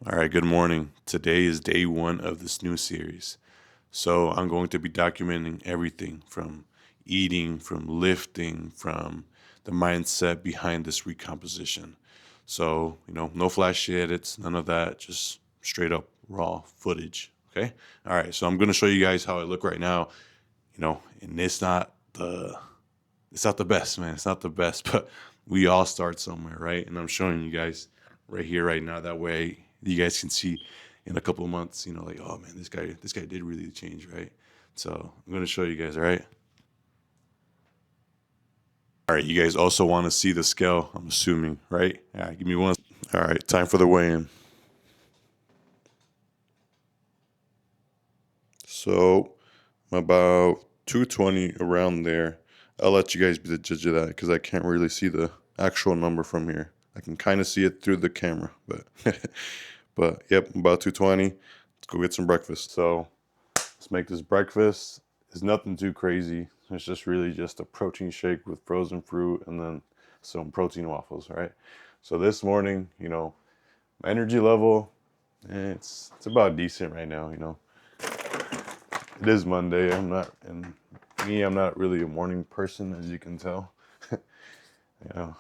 All right, good morning. Today is day one of this new series. So I'm going to be documenting everything from eating, from lifting, from the mindset behind this recomposition. So, no flashy edits, none of that, just straight up raw footage. Okay. All right. So I'm going to show you guys how I look right now, and it's not the best, man. It's not the best, but we all start somewhere, right? And I'm showing you guys right here, right now. That way, you guys can see in a couple of months, like, oh man, this guy did really change, right? So I'm gonna show you guys, all right? All right, you guys also want to see the scale, I'm assuming, right? Yeah, give me one. All right, time for the weigh-in. So I'm about 220 around there. I'll let you guys be the judge of that because I can't really see the actual number from here. I can kind of see it through the camera, but but yep, about 220. Let's go get some breakfast. So let's make this breakfast. It's nothing too crazy. It's just really just a protein shake with frozen fruit and then some protein waffles, right? So this morning, my energy level, it's about decent right now, It is Monday. I'm not really a morning person, as you can tell. you know,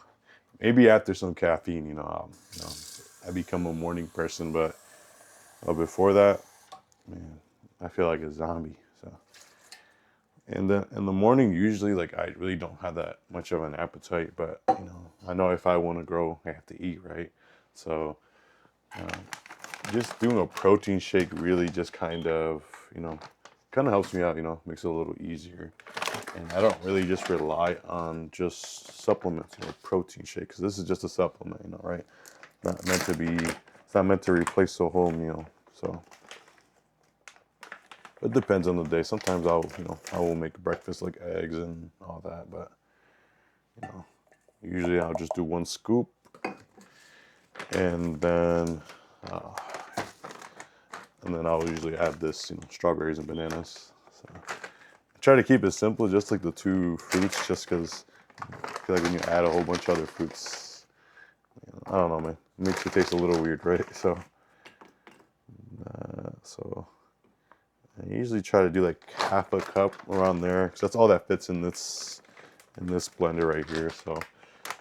Maybe after some caffeine, I become a morning person, but before that, man, I feel like a zombie. So, and then in the morning, usually, like I really don't have that much of an appetite, but I know if I want to grow, I have to eat, right? So, just doing a protein shake really just kind of helps me out. Makes it a little easier. And I don't really just rely on just supplements, protein shake, because this is just a supplement, right? It's not meant to replace the whole meal. So it depends on the day. Sometimes I will make breakfast like eggs and all that, but you know, usually I'll just do one scoop, and then I'll usually add this, strawberries and bananas. So I try to keep it simple, just like the two fruits, just because I feel like when you add a whole bunch of other fruits, I don't know, man, it makes it taste a little weird, right? So I usually try to do like half a cup around there, because that's all that fits in this blender right here. So,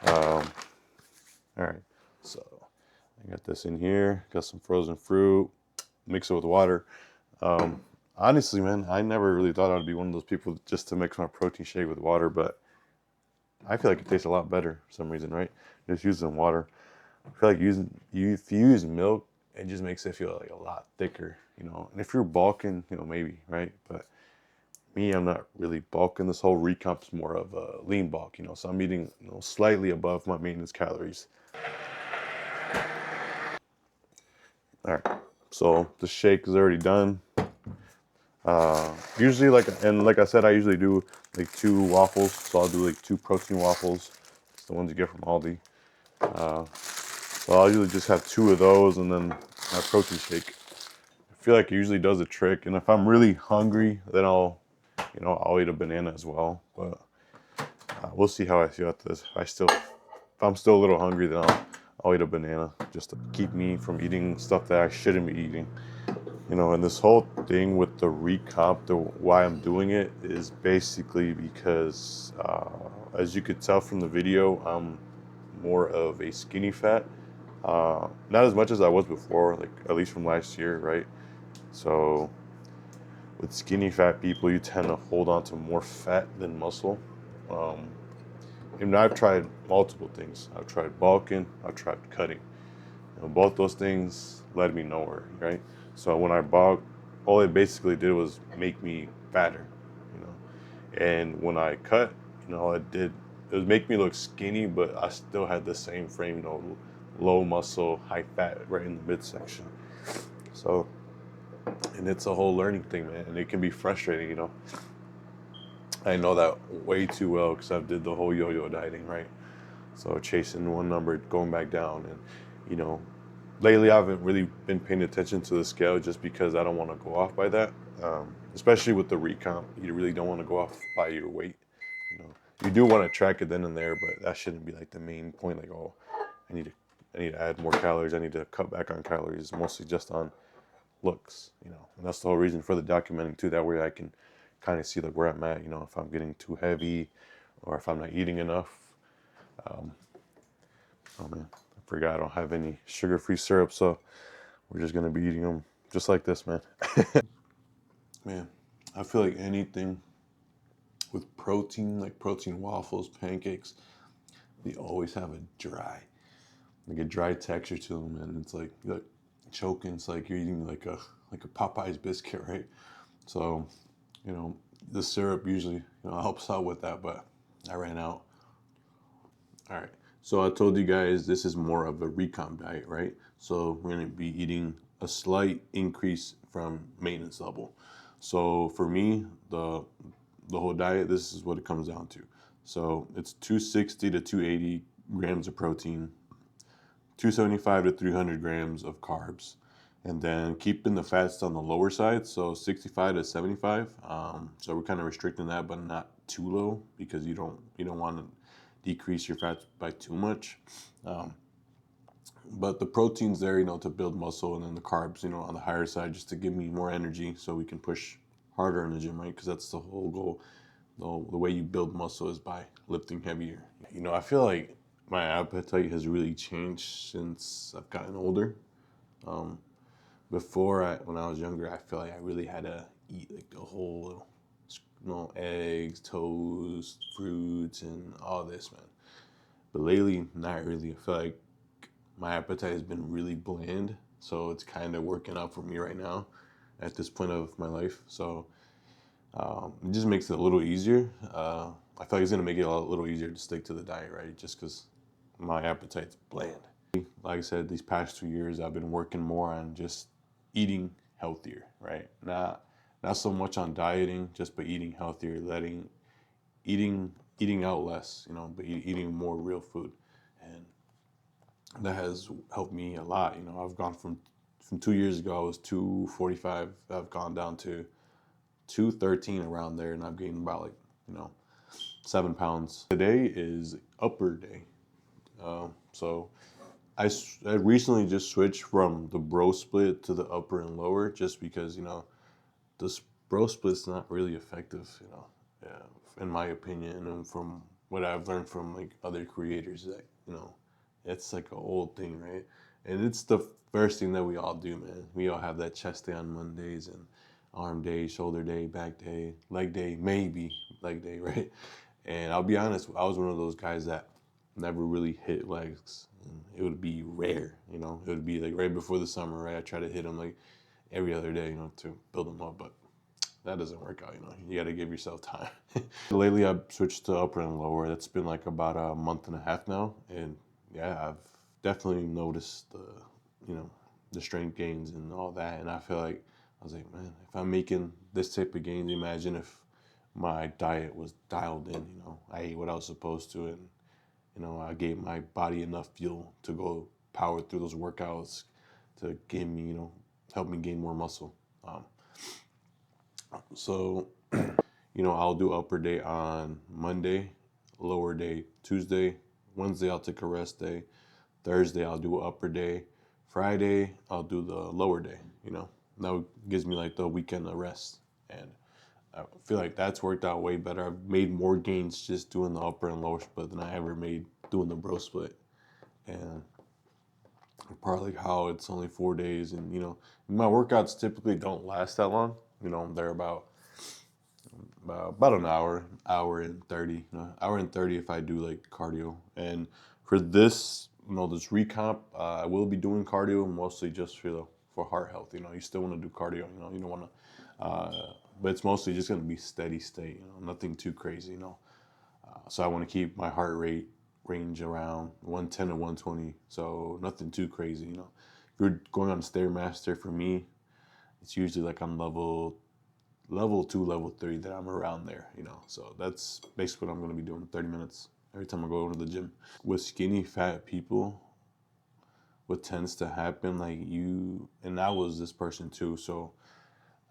all right. So I got this in here. Got some frozen fruit. Mix it with water. Honestly, man, I never really thought I'd be one of those people just to mix my protein shake with water, but I feel like it tastes a lot better for some reason, right? Just using water. I feel like if you use milk, it just makes it feel like a lot thicker, And if you're bulking, maybe, right? But me, I'm not really bulking. This whole recomp's more of a lean bulk, So I'm eating, slightly above my maintenance calories. All right. So the shake is already done. Usually, like I said, I usually do like 2 waffles. So I'll do like 2 protein waffles. It's the ones you get from Aldi. So I'll usually just have 2 of those and then my protein shake. I feel like it usually does a trick. And if I'm really hungry, then I'll eat a banana as well. But we'll see how I feel after this. If I'm still a little hungry, then I'll eat a banana just to keep me from eating stuff that I shouldn't be eating. And this whole thing with the recomp, why I'm doing it is basically because, as you could tell from the video, I'm more of a skinny fat. Not as much as I was before, like at least from last year, right? So with skinny fat people, you tend to hold on to more fat than muscle. Um, and I've tried multiple things. I've tried bulking, I've tried cutting. Both those things led me nowhere, right? So when I bulked, all it basically did was make me fatter, you know. And when I cut, it was make me look skinny, but I still had the same frame, low muscle, high fat right in the midsection. So, and it's a whole learning thing, man, and it can be frustrating. I know that way too well because I've did the whole yo-yo dieting, right? So chasing one number, going back down, and you know, lately I haven't really been paying attention to the scale just because I don't want to go off by that. Especially with the recomp, you really don't want to go off by your weight. You do want to track it then and there, but that shouldn't be like the main point. Like, oh, I need to I need to add more calories. I need to cut back on calories, mostly just on looks, you know. And that's the whole reason for the documenting too. That way I can kind of see like where I'm at, you know, if I'm getting too heavy or if I'm not eating enough. Oh man, I forgot I don't have any sugar-free syrup, so we're just gonna be eating them just like this, man. Man, I feel like anything with protein, like protein waffles, pancakes, they always have like a dry texture to them, and it's like you're like choking. It's like you're eating like a Popeye's biscuit, right? So, you know, the syrup usually, you know, helps out with that, but I ran out. All right. So I told you guys this is more of a recomp diet, right? So we're gonna be eating a slight increase from maintenance level. So for me, the whole diet, this is what it comes down to. So it's 260 to 280 grams of protein, 275 to 300 grams of carbs, and then keeping the fats on the lower side, so 65 to 75. So we're kind of restricting that, but not too low because you don't want to decrease your fats by too much. Um, but the protein's there, you know, to build muscle, and then the carbs, you know, on the higher side just to give me more energy so we can push harder in the gym, right? Because that's the whole goal. The way you build muscle is by lifting heavier. You know, I feel like my appetite has really changed since I've gotten older. Um, when I was younger, I feel like I really had to eat like the whole, you know, eggs, toast, fruits, and all this, man. But lately, not really. I feel like my appetite has been really bland, so it's kind of working out for me right now at this point of my life. So it just makes it a little easier. I feel like it's gonna make it a little easier to stick to the diet, right? Just because my appetite's bland. Like I said, these past 2 years, I've been working more on just eating healthier, right? Not so much on dieting, just by eating healthier, eating out less, you know, but eating more real food, and that has helped me a lot. You know, I've gone from 2 years ago, I was 245. I've gone down to 213 around there, and I've gained about like, you know, 7 pounds. Today is upper day, so I recently just switched from the bro split to the upper and lower just because, you know, the bro split's not really effective, you know, in my opinion, and from what I've learned from like other creators that, you know, it's like an old thing, right? And it's the first thing that we all do, man. We all have that chest day on Mondays and arm day, shoulder day, back day, leg day, maybe leg day, right? And I'll be honest, I was one of those guys that never really hit legs. It would be rare, you know. It would be like right before the summer, right? I try to hit them like every other day, you know, to build them up, but that doesn't work out, you know. You got to give yourself time. Lately, I've switched to upper and lower. That's been like about a month and a half now, and yeah, I've definitely noticed you know, the strength gains and all that. And I feel like I was like, man, if I'm making this type of gains, imagine if my diet was dialed in. You know, I ate what I was supposed to, and you know, I gave my body enough fuel to go power through those workouts to give me, you know, help me gain more muscle. Um, so, you know, I'll do upper day on Monday, lower day Tuesday, Wednesday I'll take a rest day, Thursday I'll do upper day, Friday I'll do the lower day. You know, that gives me like the weekend of rest, and I feel like that's worked out way better. I've made more gains just doing the upper and lower split than I ever made doing the bro split. And partly how it's only 4 days, and you know, my workouts typically don't last that long. You know, they're about an hour and 30, you know, hour and 30 if I do like cardio. And for this, you know, this recomp, I will be doing cardio mostly just for heart health. You know, you still want to do cardio. You know, you don't want to, but it's mostly just going to be steady state. You know, nothing too crazy. You know, so I want to keep my heart rate range around 110 to 120. So nothing too crazy. You know, if you're going on Stairmaster, for me, it's usually like on level 2, level 3 that I'm around there, you know. So that's basically what I'm going to be doing 30 minutes every time I go to the gym. With skinny fat people, what tends to happen, like and I was this person too, so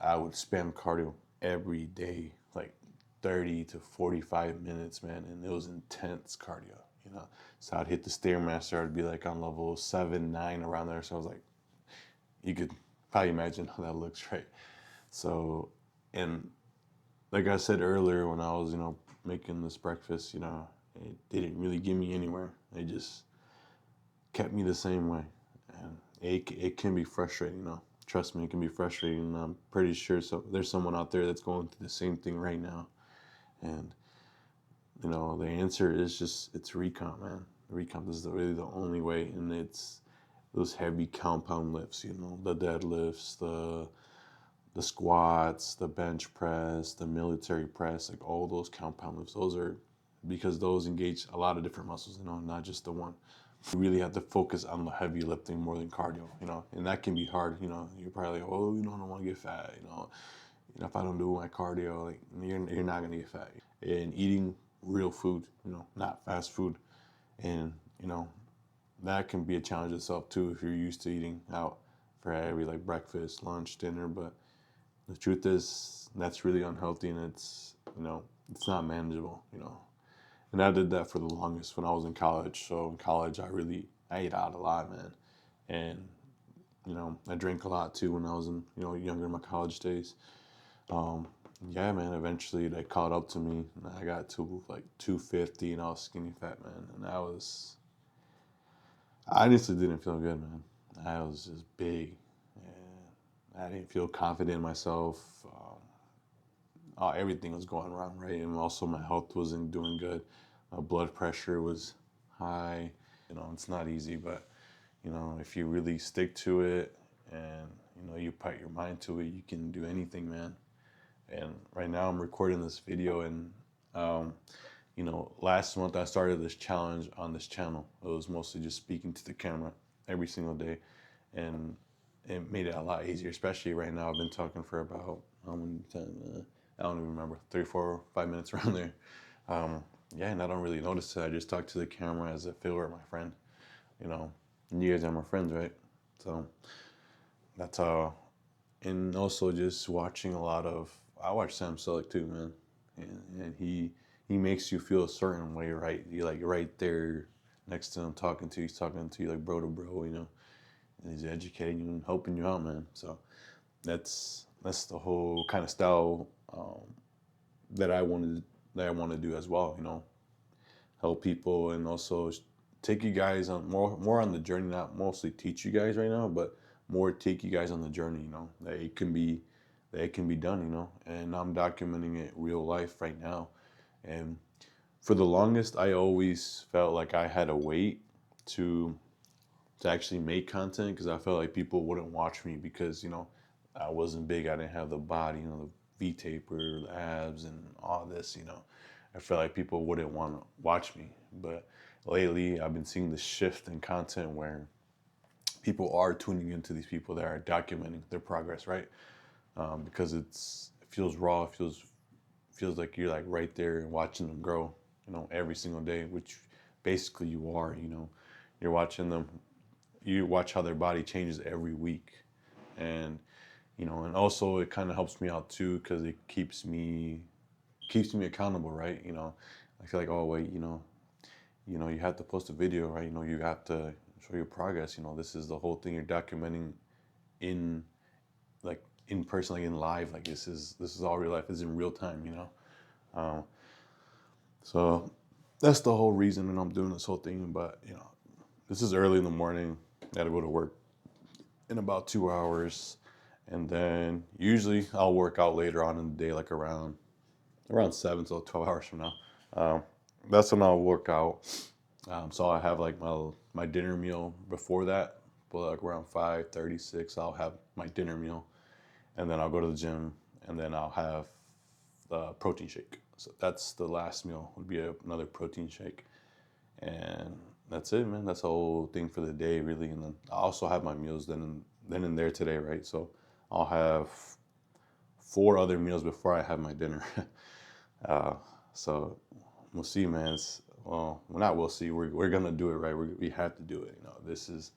I would spam cardio every day, like 30 to 45 minutes, man, and it was intense cardio. you know. So I'd hit the Stairmaster, I'd be like on level 7, 9 around there. So I was like, you could probably imagine how that looks, right? So, and like I said earlier, when I was, making this breakfast, it didn't really get me anywhere. It just kept me the same way. And it can be frustrating, Trust me, it can be frustrating. I'm pretty sure there's someone out there that's going through the same thing right now. And, the answer is it's Recomp, man. Recomp is really the only way. And it's those heavy compound lifts, the deadlifts, the squats, the bench press, the military press, like all those compound lifts. Those are because those engage a lot of different muscles, not just the one. You really have to focus on the heavy lifting more than cardio, and that can be hard. You're probably like, oh, I don't want to get fat, if I don't do my cardio, like you're not gonna get fat. And eating real food, not fast food, and that can be a challenge itself too if you're used to eating out for every like breakfast, lunch, dinner. But the truth is that's really unhealthy, and it's not manageable, And I did that for the longest when I was in college. So in college, I ate out a lot, man, and I drank a lot too when I was in younger in my college days. Yeah, man. Eventually, they caught up to me, and I got to like 250, and I was skinny fat, man, and I honestly didn't feel good, man. I was just big, and I didn't feel confident in myself. Everything was going wrong, right? And also my health wasn't doing good. My blood pressure was high. It's not easy, but if you really stick to it and you put your mind to it, you can do anything, man. And right now I'm recording this video, and last month I started this challenge on this channel. It was mostly just speaking to the camera every single day, and it made it a lot easier, especially right now. I've been talking for about how many times? I don't even remember, 3, 4, 5 minutes around there. Yeah, and I don't really notice it. I just talk to the camera as if it were my friend, and you guys are my friends, right? So that's and also just watching a lot of, I watch Sam Selleck too, man, and he makes you feel a certain way, right? You're like right there next to him talking to you, he's talking to you like bro to bro, and he's educating you and helping you out, man. So that's the whole kind of style that I want to do as well. Help people, and also take you guys on more on the journey. Not mostly teach you guys right now, but more take you guys on the journey. That it can be done. And I'm documenting it real life right now. And for the longest, I always felt like I had to wait to actually make content, because I felt like people wouldn't watch me because I wasn't big. I didn't have the body, the V taper, the abs, and all this. I felt like people wouldn't want to watch me. But lately, I've been seeing the shift in content where people are tuning into these people that are documenting their progress, right? Because it feels raw. It feels like you're like right there and watching them grow, every single day, which basically you are. You're watching them. You watch how their body changes every week, and and also it kind of helps me out too, because it keeps me accountable, right? I feel like, oh wait, you have to post a video, right? You have to show your progress. This is the whole thing you're documenting in like in person, like in live. Like this is all real life. This is in real time. So that's the whole reason that I'm doing this whole thing. But this is early in the morning. I gotta go to work in about 2 hours, and then usually I'll work out later on in the day, like around 7 to 12 hours from now. That's when I'll work out. So I have like my dinner meal before that, but like around 5:36, I'll have my dinner meal, and then I'll go to the gym, and then I'll have the protein shake. So that's the last meal, would be another protein shake, and that's it, man. That's the whole thing for the day, really. And then I also have my meals then and there today, right? So I'll have 4 other meals before I have my dinner. So we'll see, man. Well, not we'll see. We're gonna do it, right? We have to do it. This is,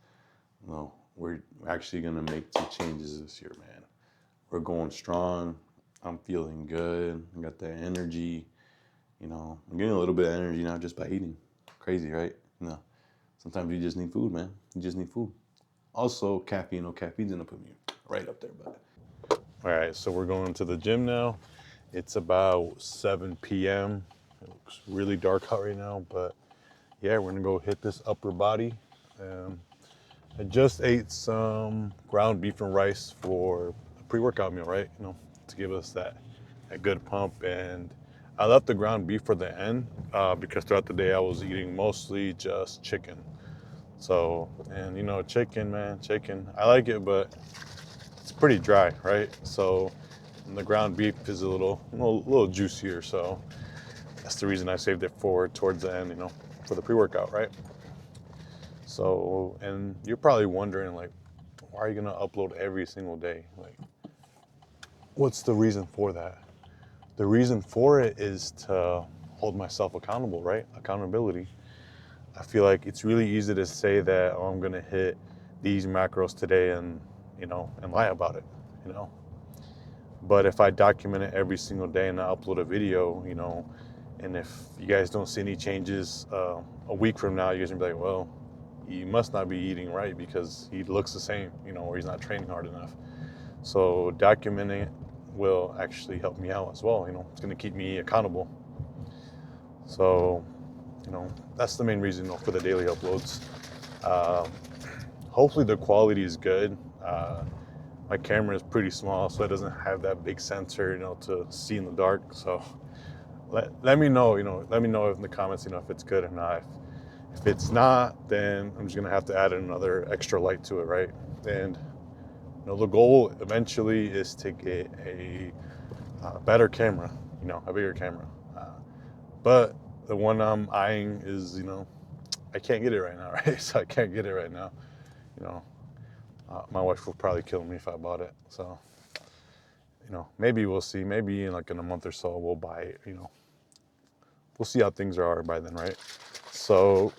we're actually gonna make some changes this year, man. We're going strong. I'm feeling good. I got that energy. I'm getting a little bit of energy now just by eating Crazy, right? No. Sometimes you just need food, man. You just need food. Also, caffeine. Caffeine's gonna put me right up there, but. All right, so we're going to the gym now. It's about 7 p.m. It looks really dark out right now, but yeah, we're gonna go hit this upper body. I just ate some ground beef and rice for a pre-workout meal, right? To give us that good pump. And I left the ground beef for the end because throughout the day I was eating mostly just chicken. So, and chicken, man, chicken. I like it, but it's pretty dry, right? So, and the ground beef is a little juicier. So that's the reason I saved it for towards the end, for the pre-workout, right? So, and you're probably wondering, like, why are you gonna upload every single day? Like, what's the reason for that? The reason for it is to hold myself accountable, right? Accountability. I feel like it's really easy to say that, oh, I'm gonna hit these macros today and lie about it, you know. But if I document it every single day and I upload a video, and if you guys don't see any changes a week from now, you guys are gonna be like, well, he must not be eating right because he looks the same, or he's not training hard enough. So documenting it will actually help me out as well. It's going to keep me accountable. So, that's the main reason for the daily uploads. Hopefully the quality is good. My camera is pretty small, so it doesn't have that big sensor, to see in the dark. So let me know, let me know in the comments, if it's good or not. If it's not, then I'm just gonna have to add another extra light to it, right? And the goal eventually is to get a better camera, a bigger camera. But the one I'm eyeing is, I can't get it right now, right? So I can't get it right now. My wife will probably kill me if I bought it. So, maybe we'll see. Maybe in a month or so we'll buy it. We'll see how things are by then, right? So,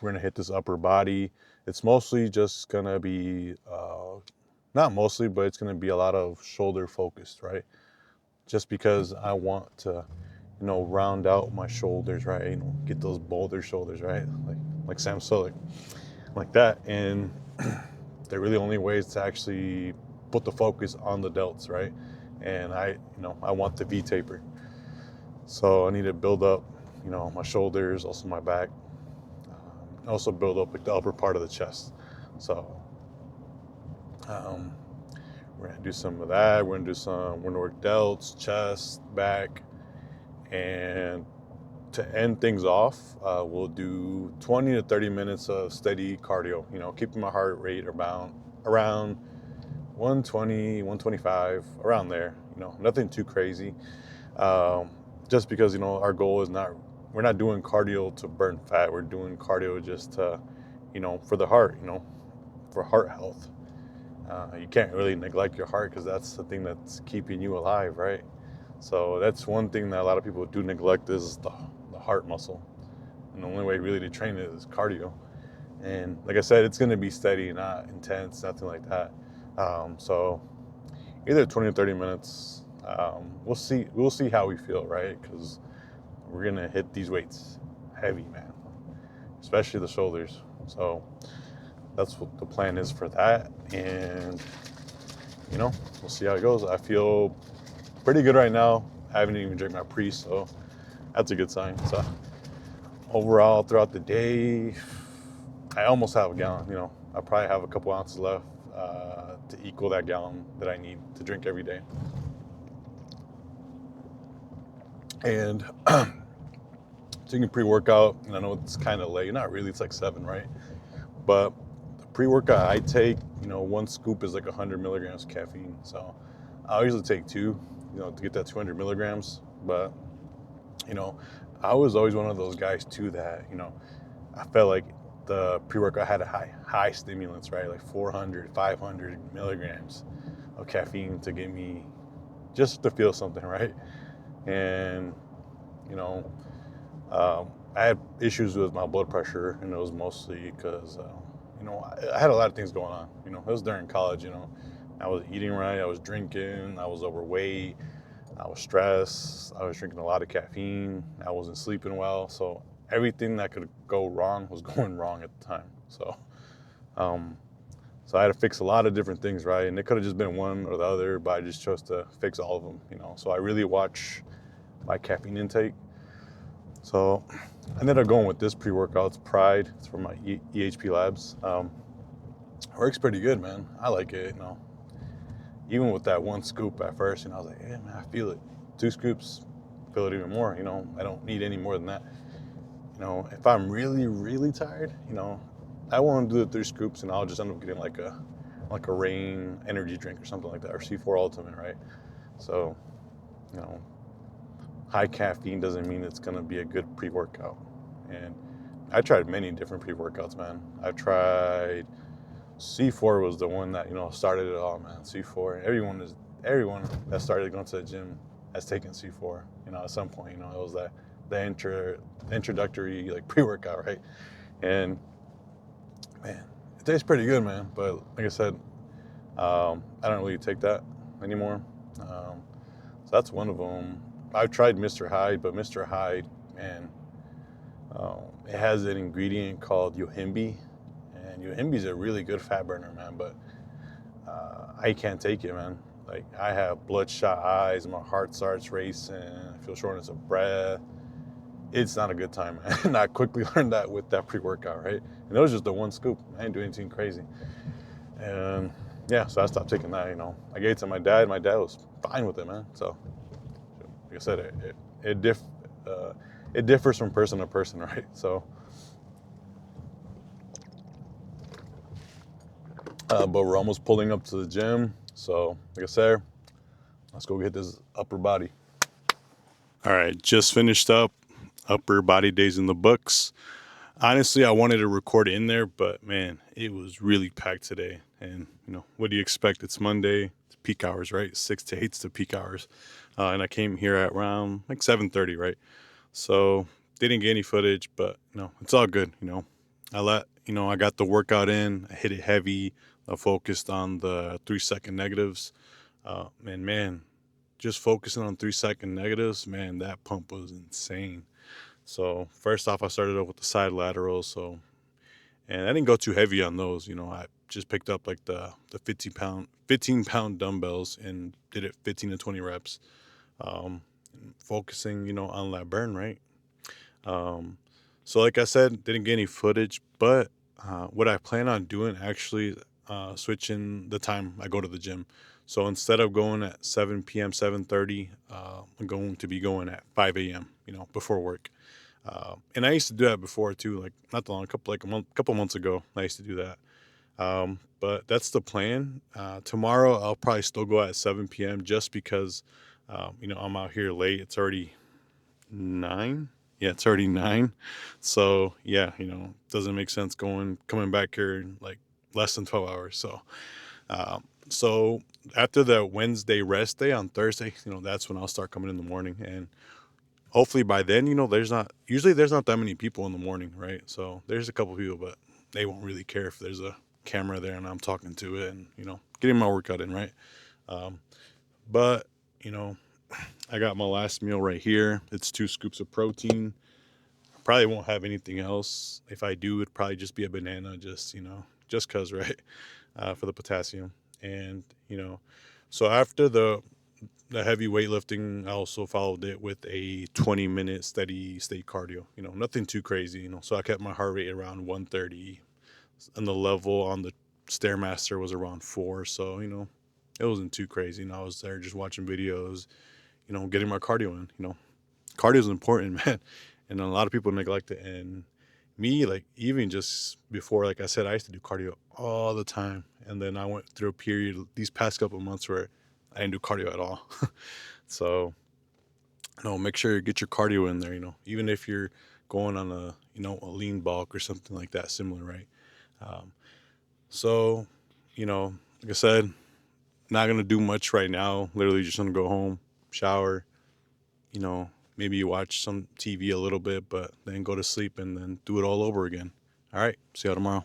we're gonna hit this upper body. It's mostly just gonna be, not mostly, but it's gonna be a lot of shoulder focused, right? Just because I want to, round out my shoulders, right? Get those boulder shoulders, right? Like Sam Sulek, like that. And they're really only ways to actually put the focus on the delts, right? And I want the V taper. So I need to build up, my shoulders, also my back. Also build up like the upper part of the chest. So we're gonna do some of that. We're gonna work delts, chest, back, and to end things off, we'll do 20 to 30 minutes of steady cardio. Keeping my heart rate around 120, 125, around there. Nothing too crazy. Just because our goal is we're not doing cardio to burn fat. We're doing cardio just to, for the heart. For heart health. You can't really neglect your heart because that's the thing that's keeping you alive, right? So that's one thing that a lot of people do neglect is the heart muscle. And the only way really to train it is cardio. And like I said, it's going to be steady, not intense, nothing like that. So either 20 or 30 minutes. We'll see how we feel, right? Because we're going to hit these weights heavy, man, especially the shoulders. So that's what the plan is for that. And, we'll see how it goes. I feel pretty good right now. I haven't even drank my pre, so that's a good sign. So overall, throughout the day, I almost have a gallon. I probably have a couple ounces left to equal that gallon that I need to drink every day. And taking pre-workout, and I know it's kind of late. Not really. It's like 7, right? But the pre-workout I take, one scoop is like 100 milligrams of caffeine. So I'll usually take 2, to get that 200 milligrams. But, I was always one of those guys too that, I felt like the pre-workout had a high stimulants, right? Like 400, 500 milligrams of caffeine to get me just to feel something, right? And, I had issues with my blood pressure, and it was mostly because, I had a lot of things going on. It was during college, I was eating right, I was drinking, I was overweight, I was stressed. I was drinking a lot of caffeine. I wasn't sleeping well. So everything that could go wrong was going wrong at the time. Um, so I had to fix a lot of different things, right? And it could have just been one or the other, but I just chose to fix all of them, you know. So I really watch my caffeine intake. So I ended up going with this pre-workout. It's Pride. It's from my EHP Labs. Works pretty good, man. I like it, you know. Even with that one scoop at first, you know, I was like, yeah, man, I feel it. 2 scoops, feel it even more, you know. I don't need any more than that. You know, if I'm really, really tired, you know, I won't do the 3 scoops and I'll just end up getting like a Rain energy drink or something like that, or C4 Ultimate, right? So, you know, high caffeine doesn't mean it's gonna be a good pre-workout. And I tried many different pre-workouts, man. I've tried C4 was the one that, you know, started it all, man. C4. Everyone that started going to the gym has taken C4. You know, at some point, you know, it was the introductory like pre-workout, right? And man, it tastes pretty good, man. But like I said, I don't really take that anymore. So that's one of them. I've tried Mr. Hyde, but Mr. Hyde, man, it has an ingredient called yohimbe, and yohimbe is a really good fat burner, man. But I can't take it, man. Like, I have bloodshot eyes, my heart starts racing, I feel shortness of breath. It's not a good time, man. And I quickly learned that with that pre-workout, right? And it was just the one scoop. I didn't do anything crazy. And yeah, so I stopped taking that, you know. I gave it to my dad. My dad was fine with it, man. So, like I said, it differs from person to person, right? So, but we're almost pulling up to the gym. So, like I said, let's go get this upper body. All right, just finished up upper body days in the books. Honestly, I wanted to record in there, but man, it was really packed today. And you know, what do you expect? It's Monday, it's peak hours, right? 6 to 8 is the peak hours, and I came here at around like 7:30, right? So didn't get any footage, but you know, it's all good. You know, I got the workout in. I hit it heavy. I focused on the 3-second negatives, and man, just focusing on 3-second negatives, man, that pump was insane. So first off, I started off with the side laterals. And I didn't go too heavy on those. You know, I just picked up like the 15 pound dumbbells and did it 15 to 20 reps, focusing, you know, on that burn, right? So like I said, didn't get any footage, but what I plan on doing actually, switching the time I go to the gym. So instead of going at 7 p.m., 7:30, I'm going to be going at 5 a.m., you know, before work. And I used to do that before too, like not that long, couple months ago, I used to do that. But that's the plan. Tomorrow I'll probably still go at 7 p.m. just because, you know, I'm out here late. It's already 9. Yeah, it's already 9. So yeah, you know, doesn't make sense coming back here in like less than 12 hours. So after the Wednesday rest day on Thursday, you know, that's when I'll start coming in the morning. And hopefully by then, you know, there's not that many people in the morning, right? So there's a couple people, but they won't really care if there's a camera there and I'm talking to it and, you know, getting my workout in, right? But, you know, I got my last meal right here. It's 2 scoops of protein. Probably won't have anything else. If I do, it'd probably just be a banana, just, you know, just cause, right? For the potassium. And, you know, so after the heavy weightlifting, I also followed it with a 20-minute steady state cardio. You know, nothing too crazy. You know, so I kept my heart rate around 130, and the level on the stairmaster was around 4. So you know, it wasn't too crazy. And I was there just watching videos. You know, getting my cardio in. You know, cardio is important, man, and a lot of people neglect it. And me, like even just before, like I said, I used to do cardio all the time, and then I went through a period these past couple of months where I didn't do cardio at all. So, you know, make sure you get your cardio in there, you know, even if you're going on a, you know, a lean bulk or something like that, similar, right? Um, so, you know, like I said, not going to do much right now. Literally just going to go home, shower, you know, maybe watch some TV a little bit, but then go to sleep and then do it all over again. All right. See you tomorrow.